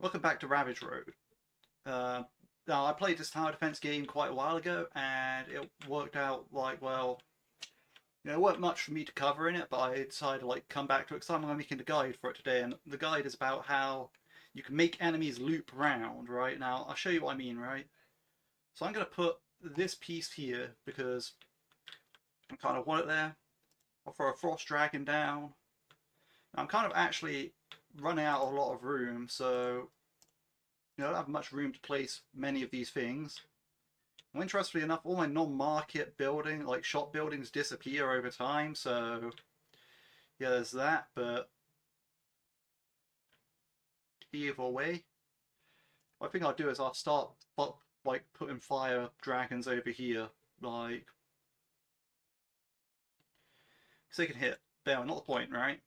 Welcome back to Ravage Road. Uh, Now, I played this tower defense game quite a while ago, and it worked out like, well, there weren't much for me to cover in it, but I decided to come back to it because I'm making a guide for it today, and the guide is about how you can make enemies loop around, right? Now, I'll show you what I mean, right? So I'm going to put this piece here because I kind of want it there. I'll throw a Frost Dragon down. Now, I'm kind of actually running out of a lot of room, so I don't have much room to place many of these things. Well, interestingly enough, all my non-market building, like shop buildings, disappear over time, so yeah, there's that, but either way, what I think I'll do is I'll start putting fire dragons over here, like, because they can hit. There, not the point, right?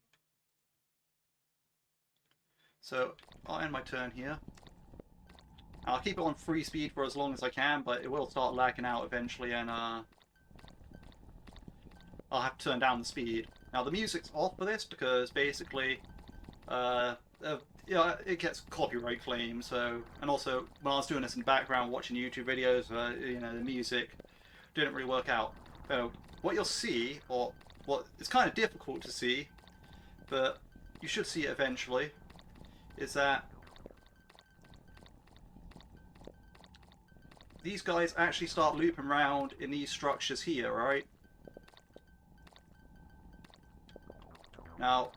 So I'll end my turn here. I'll keep it on free speed for as long as I can, but it will start lagging out eventually, and I'll have to turn down the speed. Now the music's off for this because basically, it gets copyright claims. So, and also when I was doing this in the background watching YouTube videos, the music didn't really work out. So what you'll see, or what it's kind of difficult to see, but you should see it eventually, is that these guys actually start looping around in these structures here, right? Now,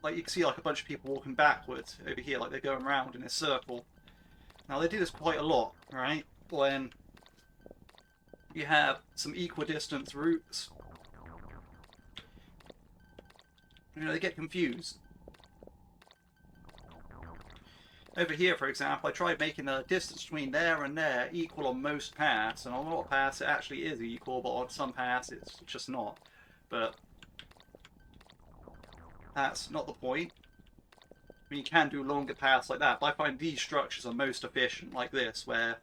like you can see like a bunch of people walking backwards over here, like they're going around in a circle. Now they do this quite a lot, right? When you have some equidistant routes, they get confused. Over here, for example, I tried making the distance between there and there equal on most paths, and on a lot of paths it actually is equal, but on some paths it's just not. But that's not the point. I mean, you can do longer paths like that, but I find these structures are most efficient, like this, where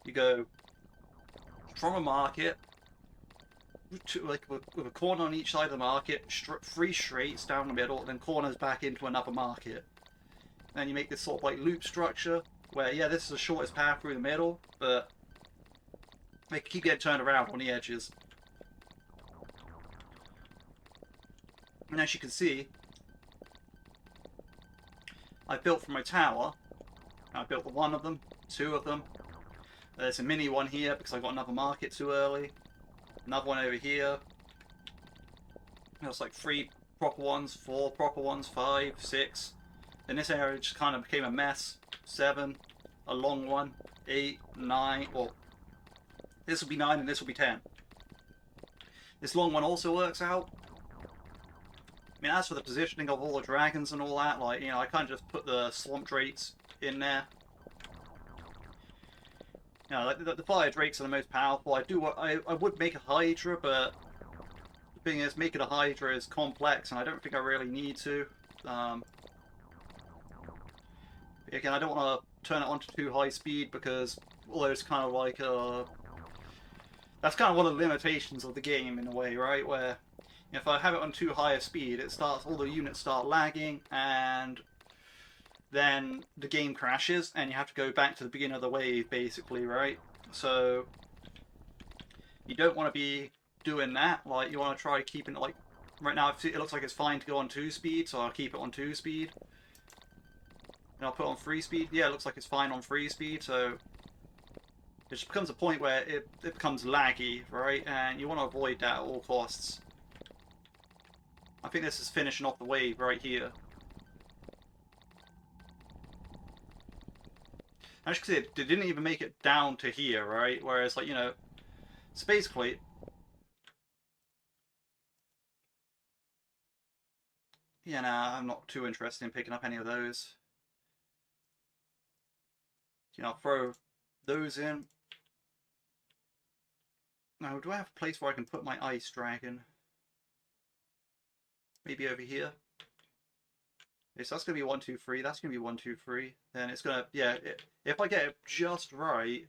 you go from a market to, with a corner on each side of the market, three straights down the middle, and then corners back into another market. And then you make this sort of like loop structure where, yeah, this is the shortest path through the middle, but they keep getting turned around on the edges. And as you can see, I built from my tower. I built one of them, two of them. There's a mini one here because I got another market too early. Another one over here. There's like 3 proper ones, 4 proper ones, 5, 6. Then this area just kind of became a mess. 7, a long one, 8, 9, well, this will be 9 and this will be 10. This long one also works out. I mean, as for the positioning of all the dragons and all that, like, I kind of just put the swamp drakes in there. Like the fire drakes are the most powerful. I would make a hydra, but the thing is, making a hydra is complex, and I don't think I really need to. Again, I don't want to turn it on to too high speed because although it's kind of like that's kind of one of the limitations of the game in a way, right? Where if I have it on too high a speed, all the units start lagging, and then the game crashes, and you have to go back to the beginning of the wave, basically, right? So you don't want to be doing that. Like, you want to try keeping it, like, right now it looks like it's fine to go on 2 speed, so I'll keep it on 2 speed. And I'll put on 3 speed. Yeah, it looks like it's fine on 3 speed, so it just becomes a point where it becomes laggy, right? And you want to avoid that at all costs. I think this is finishing off the wave right here. As you can see, it didn't even make it down to here, right? Whereas, like, so basically, yeah, nah, I'm not too interested in picking up any of those. I'll throw those in. Now, do I have a place where I can put my ice dragon? Maybe over here. Okay, so that's going to be 1, 2, 3. That's going to be 1, 2, 3. Then it's going to, yeah, if I get it just right,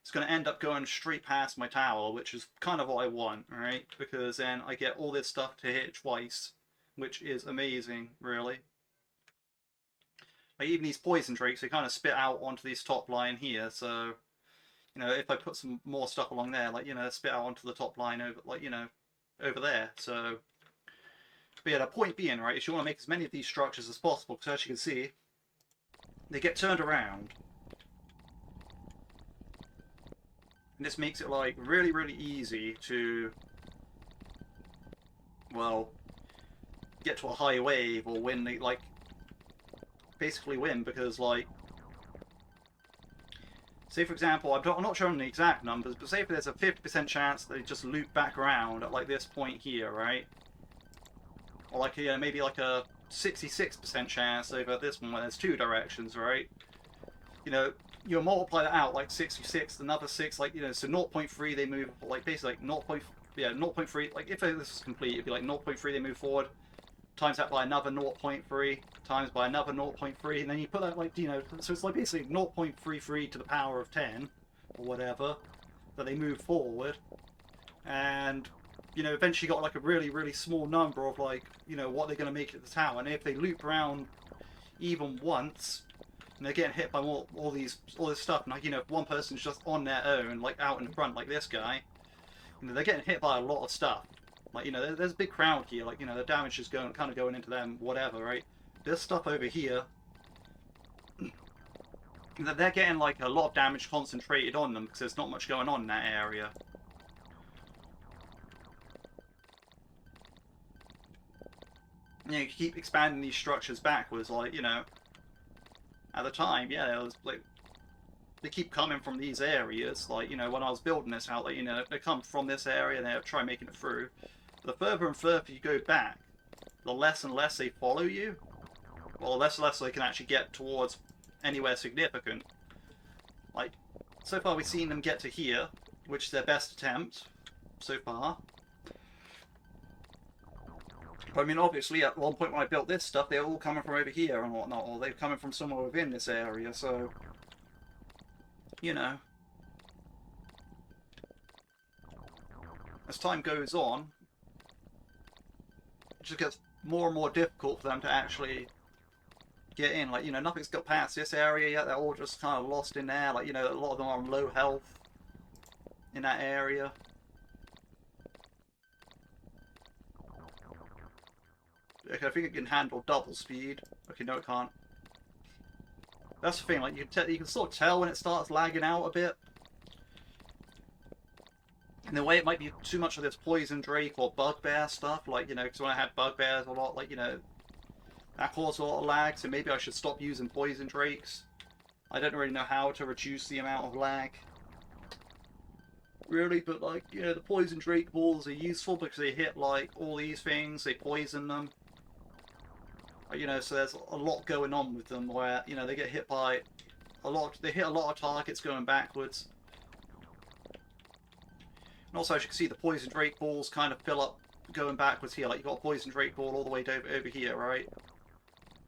it's going to end up going straight past my tower, which is kind of what I want, right? Because then I get all this stuff to hit twice, which is amazing, really. Like even these poison drakes, they kind of spit out onto this top line here. So if I put some more stuff along there, like spit out onto the top line over, like over there. So, but yeah, the point being, right, is you want to make as many of these structures as possible because as you can see, they get turned around. And this makes it like really, really easy to, well, get to a high wave or win, like, basically win because, like, say for example, I'm not showing the exact numbers, but say if there's a 50% chance that they just loop back around at like this point here, right? Or like maybe like a 66% chance over this one where there's two directions, right? You multiply that out like 66, another 6, like so 0.3 they move like basically like 0.3. Like if this is complete, it'd be like 0.3 they move forward, times that by another 0.3, times by another 0.3, and then you put that like so it's like basically 0.33 to the power of 10 or whatever that they move forward, and eventually got like a really, really small number of like what they're going to make it at the tower, and if they loop around even once and they're getting hit by all this stuff, and like if one person's just on their own like out in front like this guy, they're getting hit by a lot of stuff. Like there's a big crowd here, like the damage is going into them, whatever, right? This stuff over here, they're getting like a lot of damage concentrated on them because there's not much going on in that area. You keep expanding these structures backwards, like at the time, yeah, it was like they keep coming from these areas. Like when I was building this out, like they come from this area and they try making it through. But the further and further you go back, the less and less they follow you. Well, the less and less they can actually get towards anywhere significant. Like so far, we've seen them get to here, which is their best attempt so far. I mean, obviously, at one point when I built this stuff, they were all coming from over here and whatnot, or they're coming from somewhere within this area, so, as time goes on, it just gets more and more difficult for them to actually get in. Like, nothing's got past this area yet, they're all just kind of lost in there, like, a lot of them are on low health in that area. Okay, I think it can handle double speed. Okay, no it can't. That's the thing, like you can sort of tell when it starts lagging out a bit. In the way it might be too much of this poison drake or bugbear stuff, like, because when I had bugbears a lot, like, that caused a lot of lag, so maybe I should stop using poison drakes. I don't really know how to reduce the amount of lag. Really, but like, the poison drake balls are useful because they hit like all these things, they poison them. So there's a lot going on with them where, they get hit by a lot, they hit a lot of targets going backwards. And also, as you can see, the poison drake balls kind of fill up going backwards here. Like, you've got a poison drake ball all the way over here, right?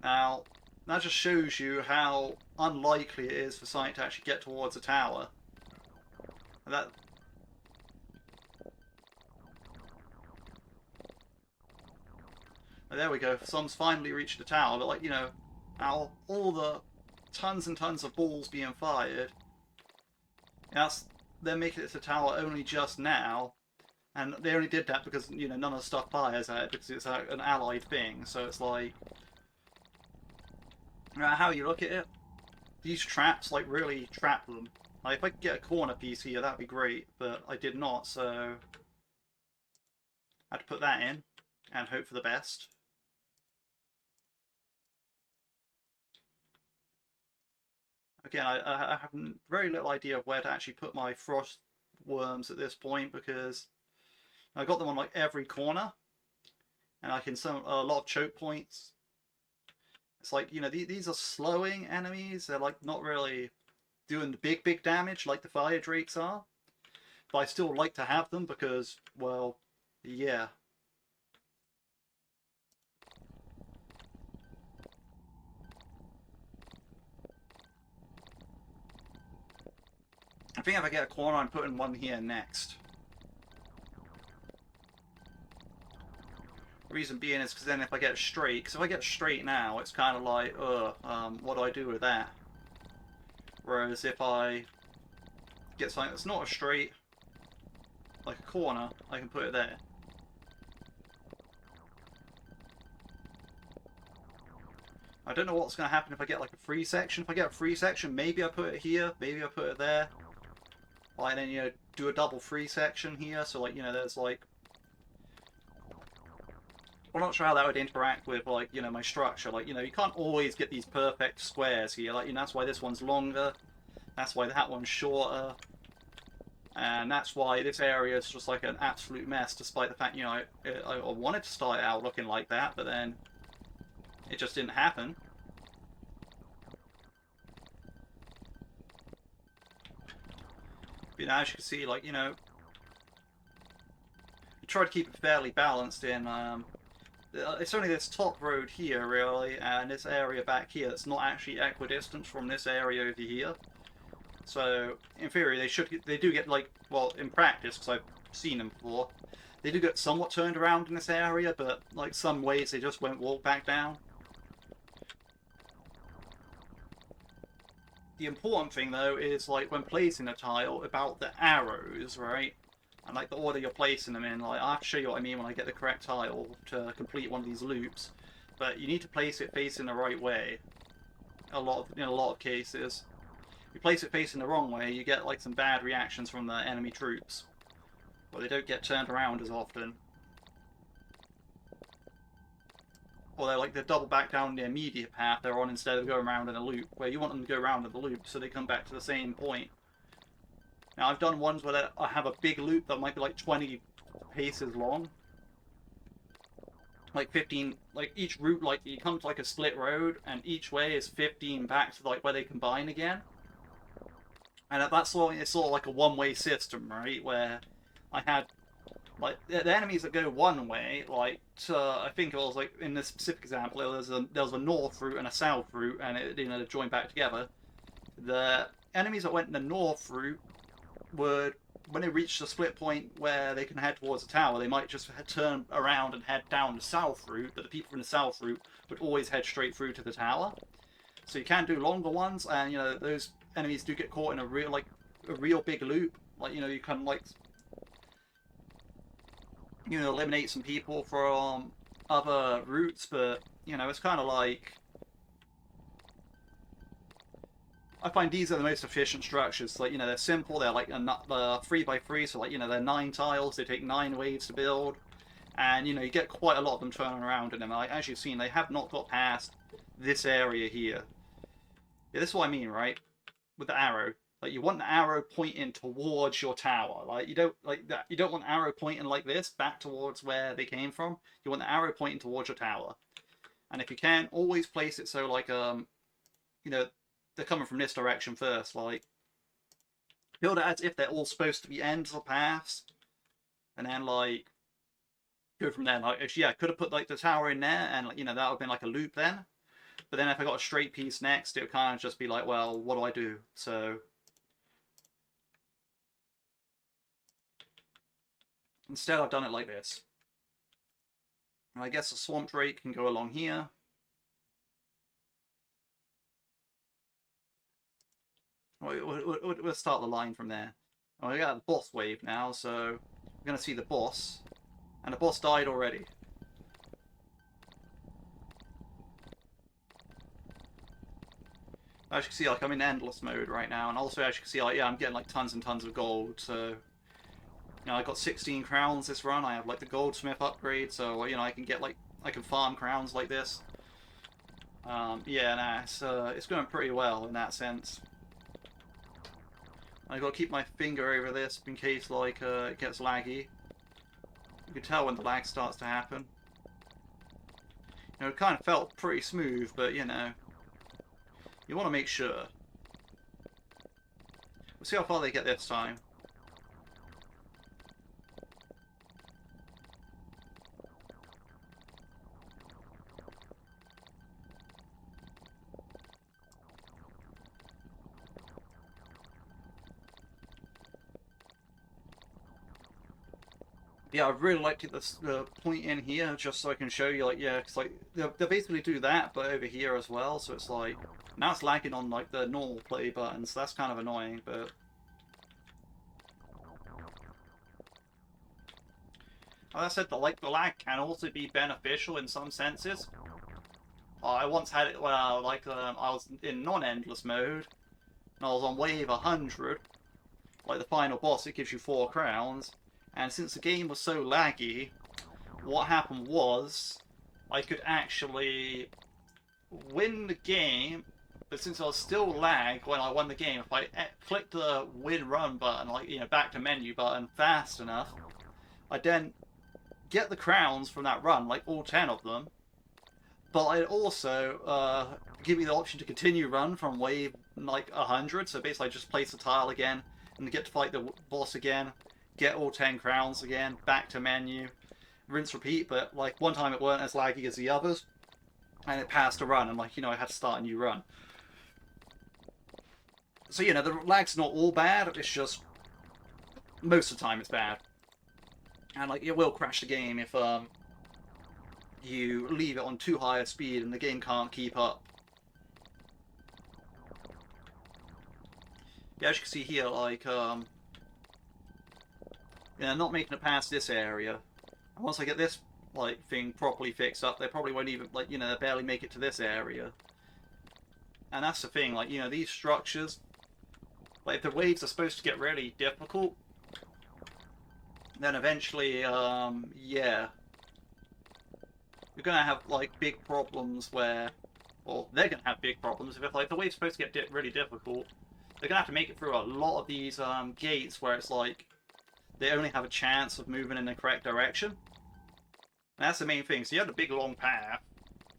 Now, that just shows you how unlikely it is for something to actually get towards a tower. And that... There we go, sun's finally reached the tower, but like, now all the tons and tons of balls being fired, they're making it to the tower only just now, and they only did that because, none of the stuff fires at it because it's an allied thing, so it's like, no matter how you look at it, these traps, like, really trap them. Like, if I could get a corner piece here, that'd be great, but I did not, so I had to put that in and hope for the best. Again, I have very little idea of where to actually put my frost worms at this point because I got them on like every corner, and I can summon a lot of choke points. It's like, these are slowing enemies. They're like not really doing the big damage like the fire drakes are, but I still like to have them because, well, yeah. I think if I get a corner, I'm putting one here next. reason being is because then if I get straight, because if I get straight now, it's kind of like, what do I do with that? Whereas if I get something that's not a straight, like a corner, I can put it there. I don't know what's going to happen if I get like a free section. If I get a free section, maybe I put it here, maybe I put it there. Like, and then, do a double free section here, so like, there's like... I'm not sure how that would interact with, like, my structure. Like, you can't always get these perfect squares here. Like, that's why this one's longer. That's why that one's shorter. And that's why this area is just like an absolute mess, despite the fact, I wanted to start out looking like that, but then it just didn't happen. But as you can see, like, you try to keep it fairly balanced in, it's only this top road here, really, and this area back here that's not actually equidistant from this area over here. So, in theory, they do get, like, well, in practice, because I've seen them before, they do get somewhat turned around in this area, but, like, some ways they just won't walk back down. The important thing, though, is, like, when placing a tile, about the arrows, right? And, like, the order you're placing them in. Like, I'll have to show you what I mean when I get the correct tile to complete one of these loops. But you need to place it facing the right way. In a lot of cases. If you place it facing the wrong way, you get, like, some bad reactions from the enemy troops. But they don't get turned around as often. Or they're like, they double back down the immediate path they're on instead of going around in a loop, where you want them to go around in the loop so they come back to the same point. Now, I've done ones where I have a big loop that might be like 20 paces long. Like 15, like each route, like you come to like a split road, and each way is 15 back to like where they combine again. And that's it's sort of like a one-way system, right? Where I had like the enemies that go one way, like I think it was like in this specific example, there was a north route and a south route, and it they joined back together. The enemies that went in the north route would, when they reach the split point where they can head towards the tower, they might just turn around and head down the south route. But the people from the south route would always head straight through to the tower. So you can do longer ones, and those enemies do get caught in a real big loop. Like you can like eliminate some people from other routes, but it's kind of like, I find these are the most efficient structures. Like they're simple. They're like 3x3, so like they're 9 tiles. They take 9 waves to build, and you get quite a lot of them turning around in them. Like, as you've seen, they have not got past this area here. Yeah, this is what I mean, right? With the arrow. Like you want the arrow pointing towards your tower. Like you don't like that. You don't want the arrow pointing like this back towards where they came from. You want the arrow pointing towards your tower. And if you can, always place it so like they're coming from this direction first. Like build it as if they're all supposed to be ends of paths, and then like go from there. Like actually, yeah, I could have put like the tower in there, and that would have been like a loop then. But then if I got a straight piece next, it would kind of just be like, well, what do I do? So instead, I've done it like this. And I guess the swamp drake can go along here. We'll start the line from there. And we got the boss wave now, so we're going to see the boss. And the boss died already. As you can see, like, I'm in endless mode right now, and also as you can see, like, yeah, I'm getting like tons and tons of gold, so I got 16 crowns this run. I have like the goldsmith upgrade, so I can get like, I can farm crowns like this. Yeah, nah, it's going pretty well in that sense. I got to keep my finger over this in case like it gets laggy. You can tell when the lag starts to happen. It kind of felt pretty smooth, but you want to make sure. We'll see how far they get this time. Yeah, I really liked it, the point in here, just so I can show you, like, yeah, because, like, they basically do that, but over here as well, so it's like, now it's lagging on, like, the normal play button, so that's kind of annoying, but... Like I said, the lag can also be beneficial in some senses. I once had it where, I was in non-endless mode, and I was on wave 100, like the final boss, it gives you 4 crowns, and since the game was so laggy, what happened was I could actually win the game, but since I was still lagged when I won the game, if I clicked the win run button, like, you know, back to menu button fast enough, I then get the crowns from that run, like all 10 of them, but I'd also give me the option to continue run from wave like 100, so basically I just place the tile again and get to fight the boss again, get all 10 crowns again, back to menu, rinse repeat, but like one time it weren't as laggy as the others, and it passed a run, and like, you know, I had to start a new run. So, you know, the lag's not all bad, it's just most of the time it's bad. And like, it will crash the game if you leave it on too high a speed and the game can't keep up. Yeah, as you can see here, like, yeah, not making it past this area. And once I get this, like, thing properly fixed up, they probably won't even, like, you know, barely make it to this area. And that's the thing, like, you know, these structures, like, if the waves are supposed to get really difficult, then eventually, yeah, you're gonna have, like, big problems where, well, they're gonna have big problems if, like, the wave's supposed to get really difficult. They're gonna have to make it through a lot of these gates where it's like they only have a chance of moving in the correct direction. And that's the main thing. So you have a big long path.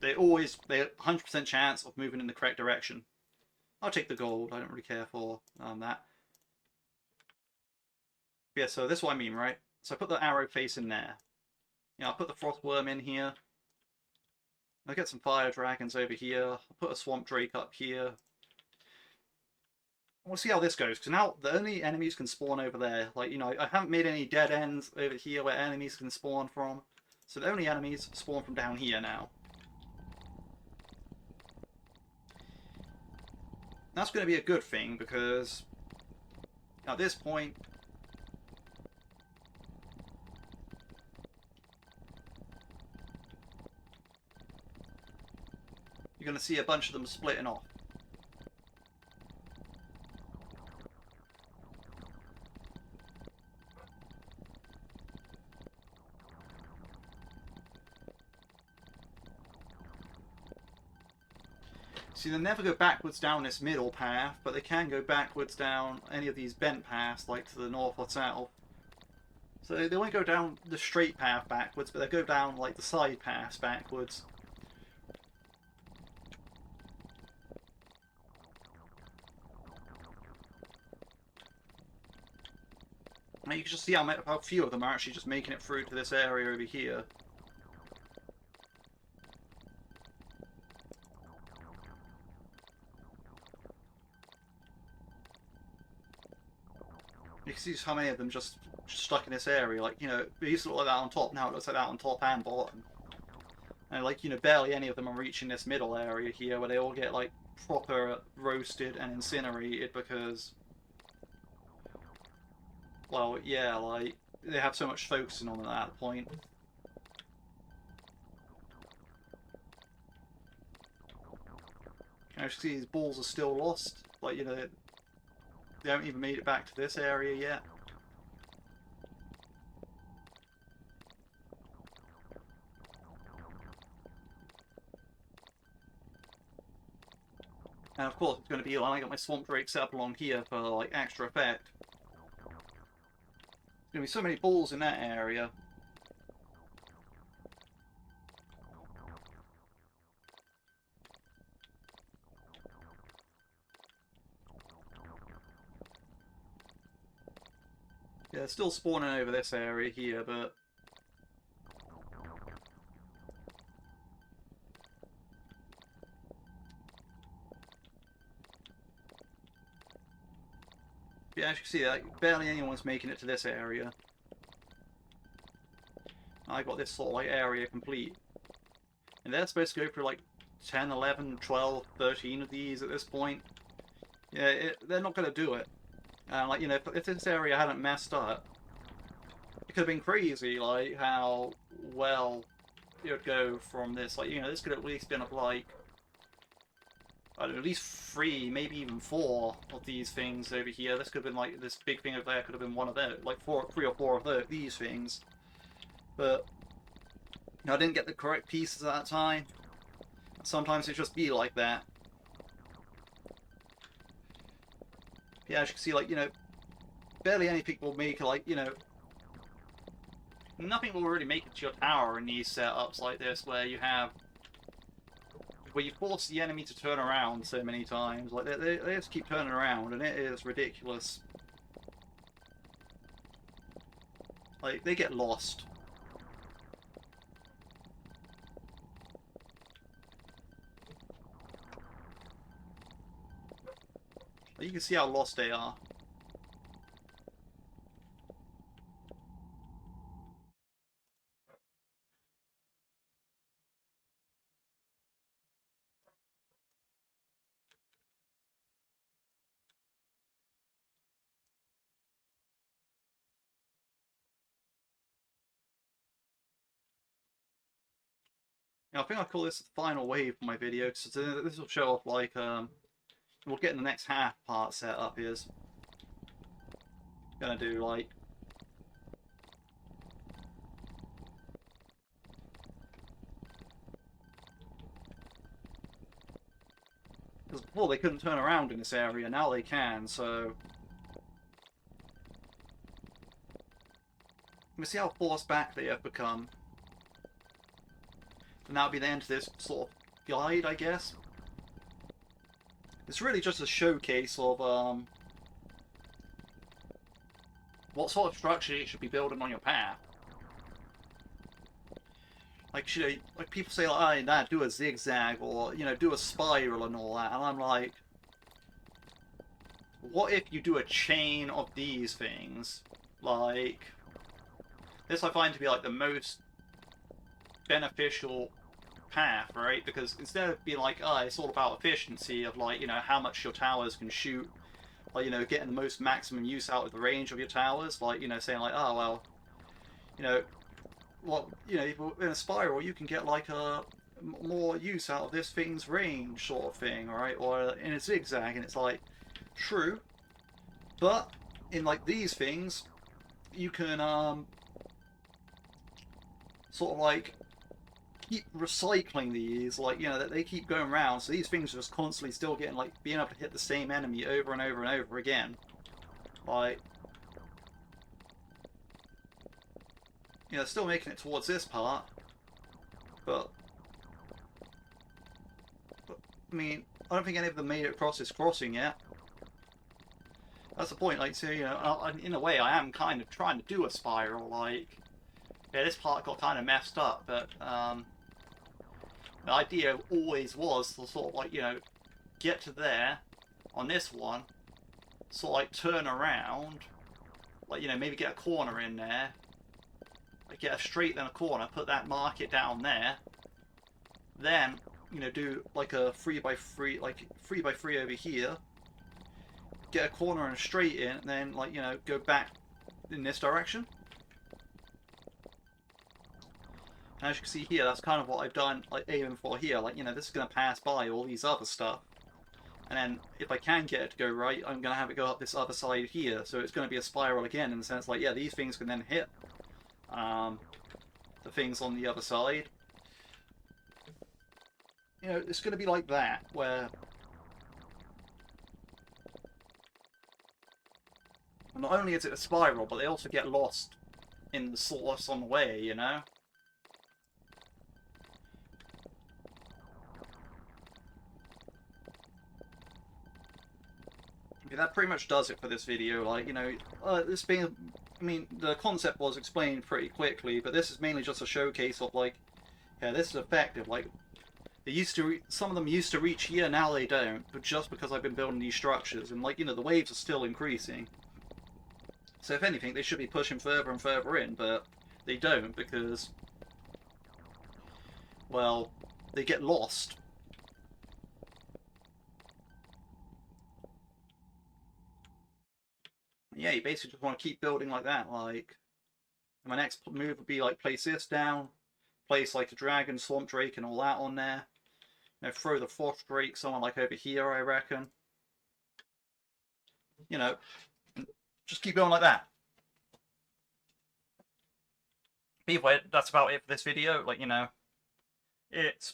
They 100% chance of moving in the correct direction. I'll take the gold. I don't really care for that. But yeah, so this is what I mean, right? So I put the arrow face in there. You know, I put the frost worm in here. I get some fire dragons over here. I put a swamp drake up here. We'll see how this goes, because now the only enemies can spawn over there. Like, you know, I haven't made any dead ends over here where enemies can spawn from. So the only enemies spawn from down here now. That's going to be a good thing, because at this point, you're going to see a bunch of them splitting off. See, they never go backwards down this middle path, but they can go backwards down any of these bent paths, like to the north or south. So they won't go down the straight path backwards, but they go down like the side paths backwards. Now you can just see how few of them are actually just making it through to this area over here. You can see just how many of them just stuck in this area. Like, you know, it used to look like that on top, now it looks like that on top and bottom. And, like, you know, barely any of them are reaching this middle area here where they all get, like, proper roasted and incinerated because, well, yeah, like, they have so much focusing on it at that point. You know, you see these balls are still lost. Like, you know, they haven't even made it back to this area yet. And of course, it's going to be like I got my swamp drake set up along here for like extra effect. There's going to be so many balls in that area. Yeah, they're still spawning over this area here, but yeah, as you can see, like, barely anyone's making it to this area. I got this sort of like area complete. And they're supposed to go through like 10, 11, 12, 13 of these at this point. Yeah, they're not going to do it. Like, you know, if this area hadn't messed up, it could have been crazy, like, how well it would go from this. Like, you know, this could have at least been up, like, I don't know, at least 3, maybe even 4 of these things over here. This could have been, like, this big thing over there could have been one of those, like, 3 or 4 of these things. But, you know, I didn't get the correct pieces at that time. Sometimes it just be like that. Yeah, as you can see, like, you know, barely anything will make, like, you know, nothing will really make it to your tower in these setups like this, where you force the enemy to turn around so many times. Like, they just keep turning around, and it is ridiculous. Like, they get lost. You can see how lost they are. I think I'll call this the final wave for my video, because this will show off, like, we'll get in the next half part set up is gonna do, like, because before they couldn't turn around in this area, now they can, so let me see how forced back they have become. And that'll be the end of this sort of guide, I guess. It's really just a showcase of what sort of structure you should be building on your path. Like, you know, like people say, like, oh, nah, do a zigzag, or, you know, do a spiral and all that, and I'm like, what if you do a chain of these things? Like, this I find to be like the most beneficial path, right? Because instead of being like, oh, it's all about efficiency of, like, you know, how much your towers can shoot, like, you know, getting the most maximum use out of the range of your towers, like, you know, saying like, oh, well, you know, what, you know, in a spiral you can get like a more use out of this thing's range sort of thing, right? Or in a zigzag, and it's like, true, but in like these things you can sort of like keep recycling these, like, you know, that they keep going around, so these things are just constantly still getting, like, being able to hit the same enemy over and over and over again. Like, you know, still making it towards this part, but I mean, I don't think any of them made it across this crossing yet. That's the point, like, so, you know, in a way I am kind of trying to do a spiral, like, yeah, this part got kind of messed up, but the idea always was to sort of, like, you know, get to there on this one, sort of like turn around, like, you know, maybe get a corner in there, like get a straight then a corner, put that market down there, then, you know, do like a 3x3, like 3x3 over here, get a corner and a straight in, and then, like, you know, go back in this direction. And as you can see here, that's kind of what I've done, like, aiming for here. Like, you know, this is going to pass by all these other stuff. And then, if I can get it to go right, I'm going to have it go up this other side here. So it's going to be a spiral again, in the sense, like, yeah, these things can then hit the things on the other side. You know, it's going to be like that, where not only is it a spiral, but they also get lost in the source on the way, you know? Okay, that pretty much does it for this video. Like, you know, this being, I mean, the concept was explained pretty quickly, but this is mainly just a showcase of, like, yeah, this is effective. Like, they used to, some of them used to reach here, now they don't, but just because I've been building these structures, and, like, you know, the waves are still increasing. So if anything, they should be pushing further and further in, but they don't, because, well, they get lost. Yeah, you basically just want to keep building like that. Like, my next move would be like place this down, place like the dragon, swamp drake, and all that on there. You know, throw the frost drake somewhere like over here, I reckon. You know, just keep going like that. But either way, that's about it for this video. Like, you know, it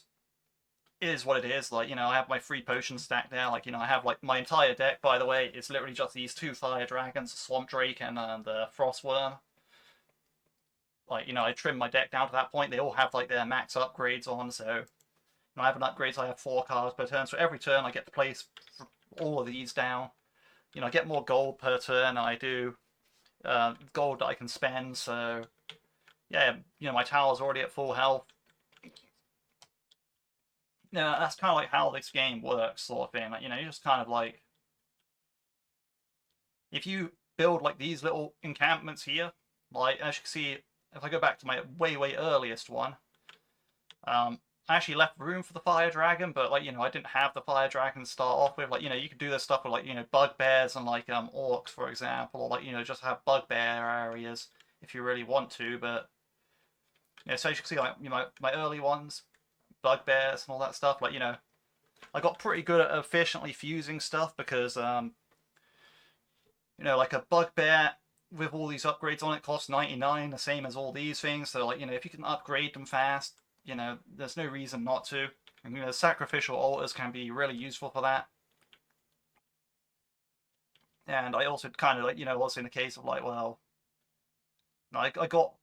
is what it is. Like, you know, I have my 3 potions stacked there. Like, you know, I have like my entire deck, by the way. It's literally just these 2 fire dragons, Swamp Drake and the Frost Worm. Like, you know, I trimmed my deck down to that point. They all have like their max upgrades on, so you know, I have an upgrade, so I have 4 cards per turn. So every turn I get to place all of these down. You know, I get more gold per turn. I do gold that I can spend. So yeah, you know, my tower's already at full health. You know, that's kind of like how this game works, sort of thing. Like, you know, you just kind of like, if you build like these little encampments here, like as you can see, if I go back to my way earliest one, I actually left room for the fire dragon, but like, you know, I didn't have the fire dragon to start off with. Like, you know, you could do this stuff with like, you know, bugbears and like orcs, for example, or like, you know, just have bugbear areas if you really want to. But yeah, so as you can see, like, you know, my early ones, bugbears and all that stuff. Like, you know, I got pretty good at efficiently fusing stuff because you know, like a bugbear with all these upgrades on it costs 99, the same as all these things. So like, you know, if you can upgrade them fast, you know, there's no reason not to. And, you know, sacrificial altars can be really useful for that. And I also kind of like, you know, also in the case of like, well, I got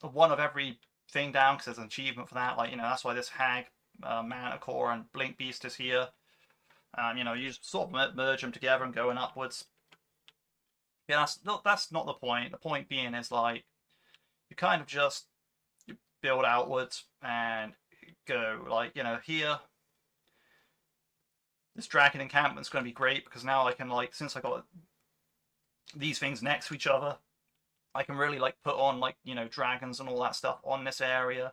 one of every thing down because there's an achievement for that. Like, you know, that's why this hag, manticore, and blink beast is here. You know, you just sort of merge them together and going upwards. Yeah, that's not the point. The point being is like, you kind of just build outwards and go. Like, you know, here, this dragon encampment's going to be great because now I can, like, since I got these things next to each other, I can really like put on like, you know, dragons and all that stuff on this area.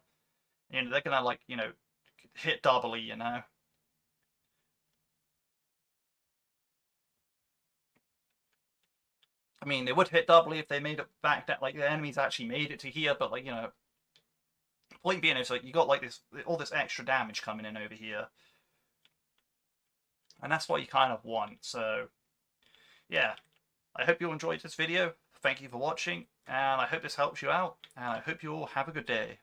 You know, they're gonna like, you know, hit doubly, you know. I mean, they would hit doubly if they made it back that like the enemies actually made it to here, but like, you know, point being is like you got like this all this extra damage coming in over here. And that's what you kind of want. So yeah, I hope you enjoyed this video. Thank you for watching, and I hope this helps you out, and I hope you all have a good day.